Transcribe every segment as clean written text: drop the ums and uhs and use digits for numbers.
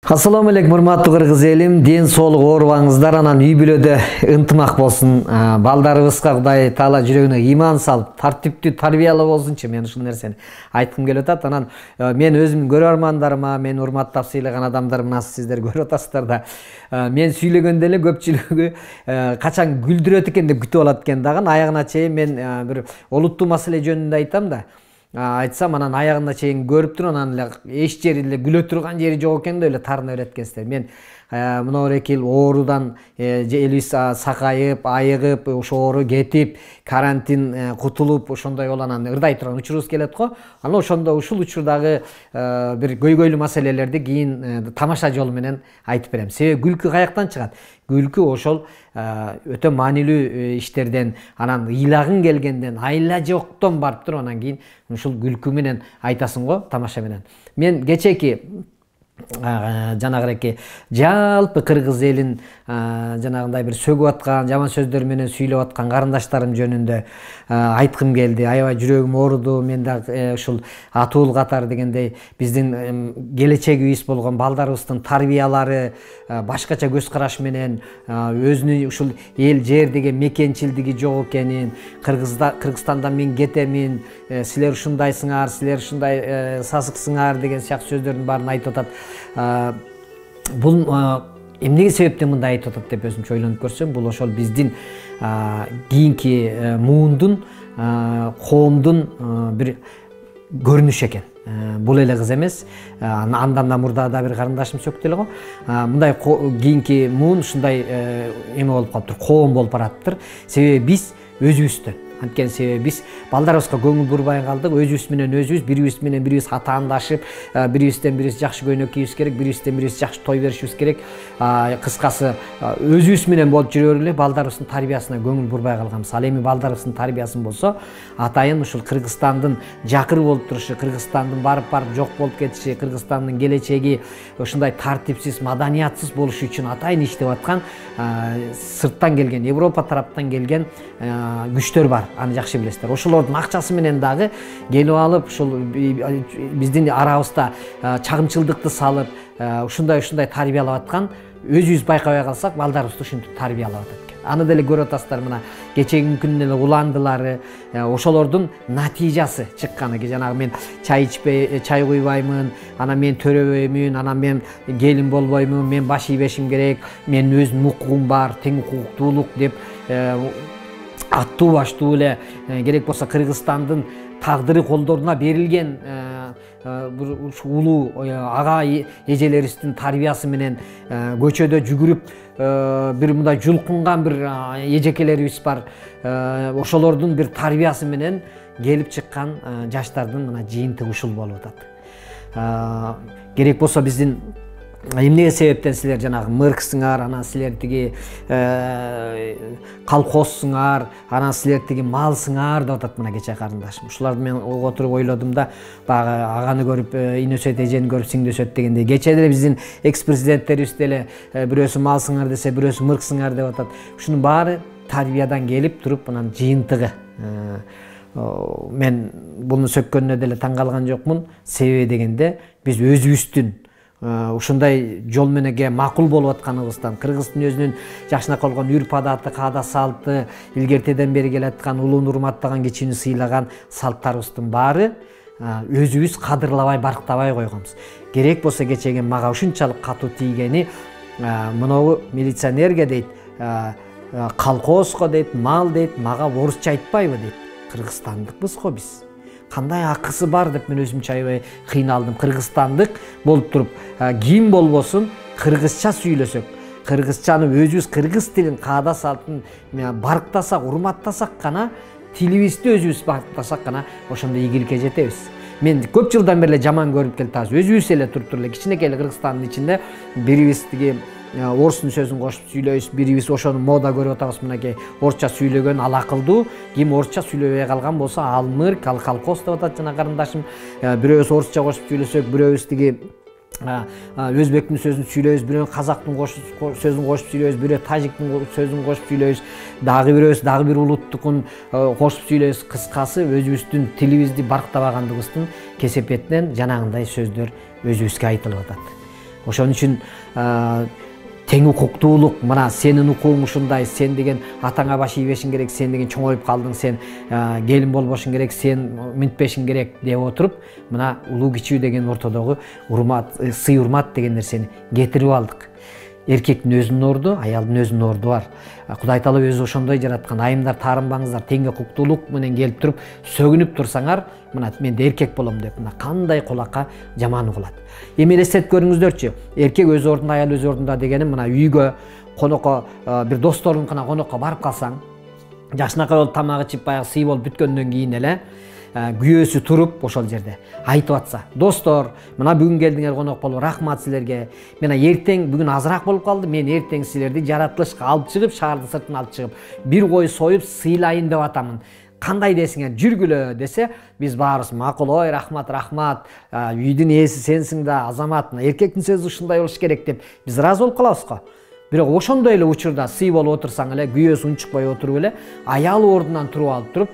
Assalamu алейкум, урматтуу кыргыз элим. Ден соолук оорубаңыздар, анан үй бүлөдө ынтымак болсун. Балдарыбызга Кудай Таала жүрөгүнө иман салып, тартиптүү тарбиялуу болсунчу. Мен ушул нерсени айткым келип атат. Анан мен өзүмдүн көрөрмандарыма, мен урматтап сыйлаган адамдарыма сиздер көрүп атасыздар да. Мен сүйлөгөндө эле көпчүлүгү качан күлдүрөт экен деп күтүп алат экен дагы. Аягына чейин мен бир олуттуу маселе жөнүндө айтам да. Айтсам, анан аягына чейин көрүп туруп, анан эле эч жери эле күлө турган жери жок экен деп эле тарына береткенсиздер. Мен мына 2 эл оорудан элибиз сакайып, айыгып, ошо оору кетип, карантин кутулуп, ошондой болуп анан ырдай турган учурубуз келет го. Анан ошондо ушул учурдагы бир көйгөйлүү маселелерди кийин тамаша жол менен айтып берем. Себеби күлкү каяктан чыгат? Күлкү ошол өтө маанилүү иштерден, анан ыйлагың келгенден, айла жоктон барып туруп, анан кийин ушул күлкү менен айтасың го, тамаша менен. Мен кечеки жанагыраки жалпы кыргыз элин жанагындай бир сөгүп аткан, жаман сөздөр менен сүйлөп аткан карындаштарым жөнүндө айткым келди. Аябай жүрөгүм ооруду. Мен да ушул атуул катары дегендей биздин келечегибиз болгон балдарыбыздын тарбиялары башкача көз караш менен өзүнүн ушул эл жер деген мекенчилдиги жок экенин, Кыргызстандан мен кетемин, силер ушундайсыңар, силер ушундай сасыксыңар деген сыяктуу сөздөрдүн баарын айтып атат. Бул эмнеге себептен мындай айтып атат деп өзүмчө ойлонуп көрсөм, бул ошол биздин кийинки муундун, коомдун бир көрүнүшү экен. Бул эле кыз эмес. Андан да мурда да бир карындашым сөктү эле го. Мындай кийинки муун ушундай эме болуп калыптыр, коом болуп бараттыр. Себеби биз өзүбүздөн. Анткени себеби биз балдарыбызга көңүл бурбай калдык. Өзүбүз менен өзүбүз, бирибиз менен бирибиз атаандашып, бирибизден бирибиз жакшы көйнөк кийибиз керек, бирибизден бирибиз жакшы той беришибиз керек. Кыскасы, өзүбүз менен болуп жүрө эле балдарыбыздын тарбиясына көңүл бурбай калганбыз. Ал эми балдарыбыздын тарбиясын болсо, атайын ушул Кыргызстандын жакыр болуп турушу, Кыргызстандын барып жок болуп кетиши, Кыргызстандын келечеги ушундай тартипсиз, маданиятсыз болушу үчүн атайын иштеп аткан сырттан келген, Европа тараптан келген күчтөр бар. Аны жакшы билесиздер. Ошолордун акчасы менен дагы келип алып, ушул биздин арабызда чагымчылдыкты салып, ушундай тарбиялап аткан, өзүбүз байкабай калсак, балдарыбызды ушинтип тарбиялап атат экен. Аны деле көрүп атасыздар, мына кечеги күнү эле уландылары, ошолордун натыйжасы чыкканы. Жанагы мен чай куйбаймын, анан мен төрөбөймүн, анан мен келин болбоймун, мен баш ийбешим керек, менин өзүмдүн укугум бар, тең укуктуулук деп аттуу баштуу эле керек болсо Кыргызстандын тагдыры колдоруна берилген улуу ага эжелерибиздин тарбиясы менен көчөдө жүгүрүп бир мындай жулкунган бир эжекелерибиз бар. Ошолордун бир тарбиясы менен келип чыккан жаштардын мына жыйынтыгы ушул болуп атат. Керек болсо биздин эмнеге себептен силер жанагы мырксыңар, анан силер тиги колхозсуңар, анан силер тиги малсыңар деп атат мына кече карындашым. Ушуларды мен отуруп ойлодум да, багы аганы көрүп, инөсөт, эжени көрүп сиңдөсөт дегендей. Кече деле биздин экс-президенттерибиз деле бирөөсү малсыңар десе, бирөөсү мырксыңар деп атат. Ушунун баары тарбиядан келип туруп, анан жыйынтыгы. Мен буну сөккөнүнө деле таң калган жокмун. Себеби дегенде биз өзүбүздүн ушундай жол мененге макул болуп атканыбыздан, Кыргыздын өзүнүн жакшынакай болгон үрп адаты, каада салты, илгертеден бери келаткан, улууну урматтаган, кичүүнү сыйлаган салттарыбыздын баары өзүбүз кадырлабай, барктабай койгонбуз. Керек болсо кечеге мага ушунчалык катуу тийгени, мынау милиционерге дейт, колхозго дейт, мал дейт, мага орусча айтпайбы дейт. Кыргызстандыкпыз го биз. Кандай акысы бар деп мен өзүмчө аябай кыйналдым. Кыргызстандык болуп туруп, ким болбосун кыргызча сүйлөсөк, кыргызчаны өзүбүз кыргыз тилин, каада салтын барктасак, урматтасак гана, тилибизди өзүбүз барктасак гана ошондо ийгиликке жетебиз. Мен көп жылдан бери жаман көрүп келатабыз. Өзүбүз эле туруп эле кичинекей Кыргызстандын ичинде бирибиз тиги орустун сөзүн кошуп сүйлөйбүз, бирибиз ошону мода көрүп атабыз. Мынакей орусча сүйлөгөн ал акылдуу, ким орусча сүйлөбөй калган болсо ал мырк, ал колхоз деп атат жана карындашым. Бирөөбүз орусча кошуп сүйлөсөк, бирөөбүз тиги өзбектин сөзүн сүйлөйбүз, бирөө казактын сөзүн кошуп сүйлөйбүз, бирөө тажиктин сөзүн кошуп сүйлөйбүз, дагы бирөөбүз дагы бир улуттукун кошуп сүйлөйбүз. Кыскасы өзүбүздүн тилибизди барктабагандыгыбыздын кесепетинен жанагындай сөздөр өзүбүзгө айтылып атат. Ошон үчүн тең укуктуулук, мына сенин укугуң ушундай, сен деген атаңа баш ийбешиң керек, сен деген чоңоюп калдың, сен келин болбошуң керек, сен минтпешиң керек деп отуруп, мына улуу кичүү деген ортодогу урмат, сый урмат деген нерсени кетирип алдык. Эркектин өзүнүн орду, аялдын өзүнүн орду бар. Кудай Таала өзү ошондой жараткан. Айымдар таарынбаңыздар, тең укуктуулук менен келип туруп, сөгүнүп турсаңар, мына мен да эркек болом деп, мына кандай кулакка жаман угулат. Эми элестетип көрүңүздөрчү, эркек өз ордунда, аял өз ордунда дегени мына үйгө конокко, бир досторуңкуна конокко барып калсаң, жакшынакай болуп тамак ичип, баягы сый болуп бүткөндөн кийин эле күйөөсү туруп ошол жерде айтып атса: "Достор, мына бүгүн келдиңер конок болуп, рахмат силерге. Мына эртең бүгүн азыраак болуп калды. Мен эртең силерди жаратылышка алып чыгып, шаардын сыртына алып чыгып, бир кой союп сыйлайын деп атамын. Кандай десиңер, жүргүлө" десе, биз баарыбыз макул, ой, рахмат, рахмат. Үйдүн ээси сенсиң да, азамат. Эркектин сөзү ушундай болуш керек деп биз ыраазы болуп калабыз го. Бирок ошондой эле учурда сый болуп отурсаң эле, күйөөсү унчукпай отуруп эле, аял ордунан туруп алып туруп: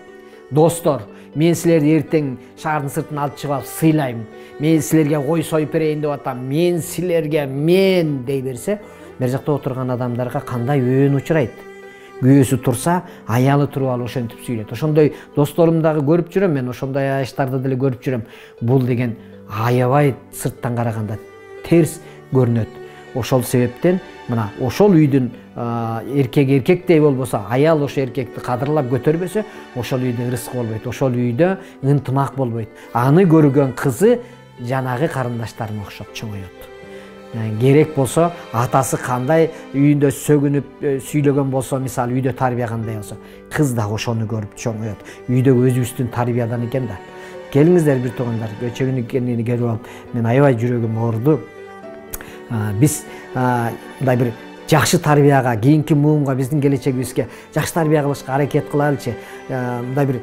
"Достор, мен силерди эртең шаардын сыртына алып чыгып алып сыйлайм. Мен силерге кой союп берейин деп атам. Мен силерге дей берсе, бер жакта отурган адамдарга кандай өөн учурайт? Күйөөсү турса, аялы туруп алып ошентип сүйлөйт. Ошондой досторум дагы көрүп жүрөм, мен ошондой аяштарды деле көрүп жүрөм. Бул деген аябай сырттан караганда терс көрүнөт. Ошол себептен мына ошол үйдүн эркек эркектей болбосо, аял ошо эркекти кадырлап көтөрбөсө, ошол үйдө ырыскы болбойт, ошол үйдө ынтымак болбойт. Аны көргөн кызы жанагы карындаштарына окшоп чоңойот. Керек болсо, атасы кандай үйүндө сөгүнүп сүйлөгөн болсо, мисалы үйдө тарбия кандай болсо, кыз да ошону көрүп чоңойот. Үйдөгү өзүбүздүн тарбиядан экен да. Келиңиздер бир туугандар, көчөгүн экенин келип алып, мен аябай жүрөгүм ооруду. Биз мындай бир жакшы тарбияга, кийинки муунга, биздин келечегибизге жакшы тарбия кылышка аракет кылайлычы. Мындай бир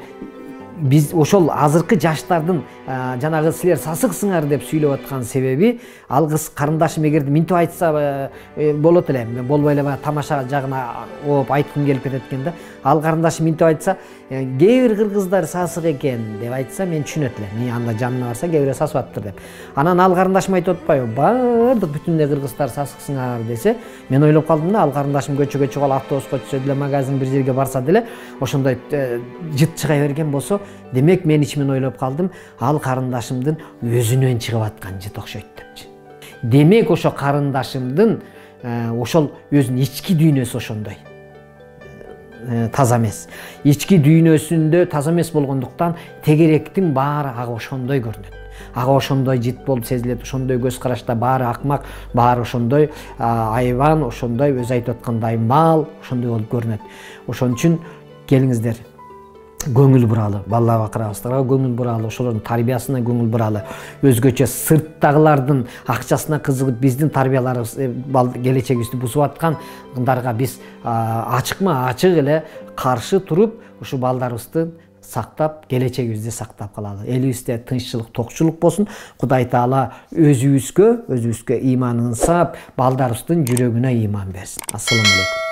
биз ошол азыркы жаштардын жанагы силер сасыксыңар деп сүйлөп аткан себеби, ал кыз карындашым эгерде минтип айтса болот эле, болбой эле тамаша жагына ооп айткым келип кетет экен да. Ал карындашым минтип айтса, кээ бир кыргыздар сасык экен деп айтса, мен түшүнөт элем. Мен анда жанына барса, кээ бирөө сасыбаптыр деп. Анан ал карындашым айтып атпайбы, баардык бүтүн эле кыргыздар сасыксыңар десе, мен ойлоп калдым да, ал карындашым көчөгө чыгып автобуска түшсө деле, магазин бир жерге барса деле, ошондой жыт чыга берген болсо, демек мен ичимен ойлоп калдым, ал карындашымдын өзүнөн чыгып аткан жыт окшойт депчи. Демек ошо карындашымдын ошол өзүнүн ички дүйнөсү ошондой таза эмес. Ички дүйнөсүндө таза эмес болгондуктан тегеректин баары ага ошондой көрүнөт. Ага ошондой жыт болуп сезилет, ошондой көз карашта баары акмак, баары ошондой айбан, ошондой өзү айтып аткандай мал, ошондой болуп көрүнөт. Ошон үчүн келиңиздер, көңүл буралы, балла бакырабыздарга көңүл буралы, ошолордун тарбиясына көңүл буралы. Өзгөчө сырттагылардын акчасына кызыгып биздин тарбияларыбыз, келечегибизди бузуп аткандарга биз ачыкма-ачык эле каршы туруп, ушу балдарыбызды сактап, келечегибизди сактап калалы. Элибизде тынччылык, токчулук болсун. Кудай Таала өзүбүзгө ыйманын сап, балдарыбыздын жүрөгүнө ыйман берсин. Ассаламу алейкум.